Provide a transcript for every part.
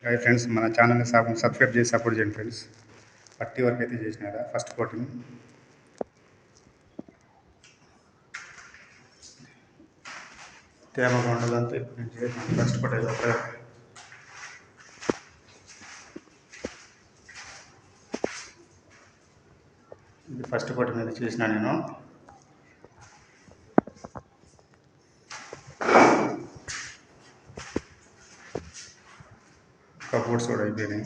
Hi friends, మన ఛానల్ని subscribe చేసి సపోర్ట్ చేయండి ఫ్రెండ్స్. పట్టి వర్క్ అయితే చేసినారా ఫస్ట్ కోటింగ్. తేమగా ఉండదంతా ఇప్పుడు నేను చేసిన ఫస్ట్ కోట్ అయితే ఇది ఫస్ట్ కోటింగ్ అయితే చేసిన నేను. కబోర్డ్స్ కూడా అయిపోయినాయి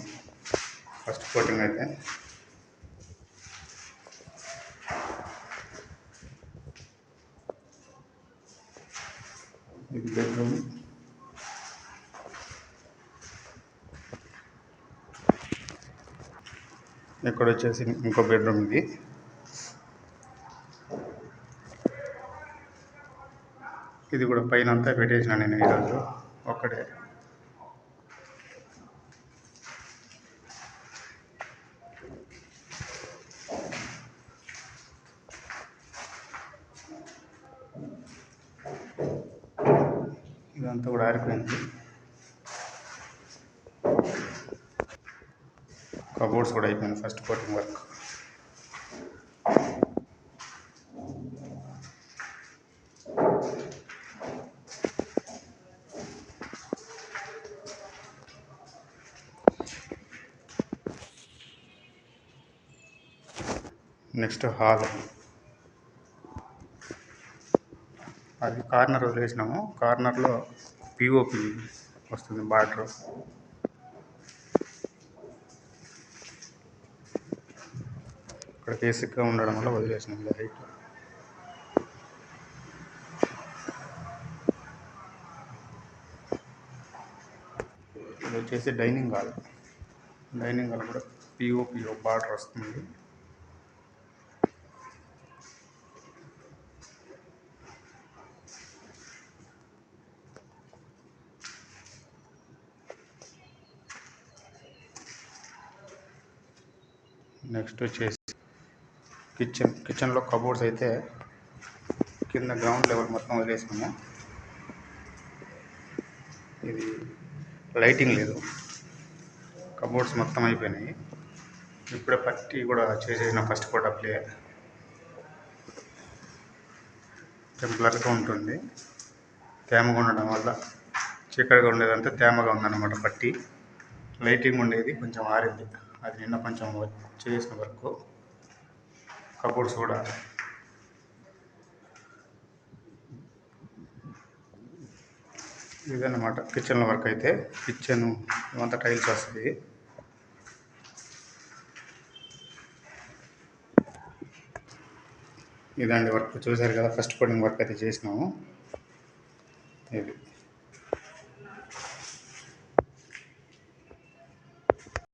ఫస్ట్ కోటింగ్ అయితే. ఇది బెడ్రూమ్. ఇక్కడ వచ్చేసి ఇంకో బెడ్రూమ్. ఇది కూడా పైన అంతా పెట్టేసిన నేను ఈరోజు ఒక్కడే. ఇదంతా కూడా ఆరిపోయింది. కబోర్డ్స్ కూడా అయిపోయింది first coating work. Next hall. అది కార్నర్ వదిలేసినాము. కార్నర్లో పిఓపి వస్తుంది బార్డర్. ఇక్కడ బేసిక్గా ఉండడం వల్ల వదిలేసినాం హైట్. ఇది వచ్చేసి డైనింగ్ హాల్. డైనింగ్ హాల్ కూడా పిఓపి బార్డర్ వస్తుంది. నెక్స్ట్ వచ్చేసి కిచెన్లో కబోర్డ్స్ అయితే కింద గ్రౌండ్ లెవెల్ మొత్తం వదిలేసాము. ఇది లైటింగ్ లేదు, కబోర్డ్స్ మొత్తం అయిపోయినాయి. ఇప్పుడే పట్టి కూడా చేసేసిన ఫస్ట్ కోట్ అప్లై. టెంపులర్గా ఉంటుంది, తేమగా ఉండడం వల్ల. చీకటిగా ఉండేదంతా తేమగా ఉందన్నమాట పట్టి. లైటింగ్ ఉండేది కొంచెం ఆరింది, అది నిన్న కొంచెం చేసిన వరకు. కబోర్డ్స్ కూడా ఇదన్నమాట కిచెన్లో వర్క్ అయితే. కిచెన్ ఇవంతా టైల్స్ వస్తుంది. ఇదండి వర్క్. చూసారు కదా, ఫస్ట్ కోటింగ్ వర్క్ అయితే చేసినాము. ఇది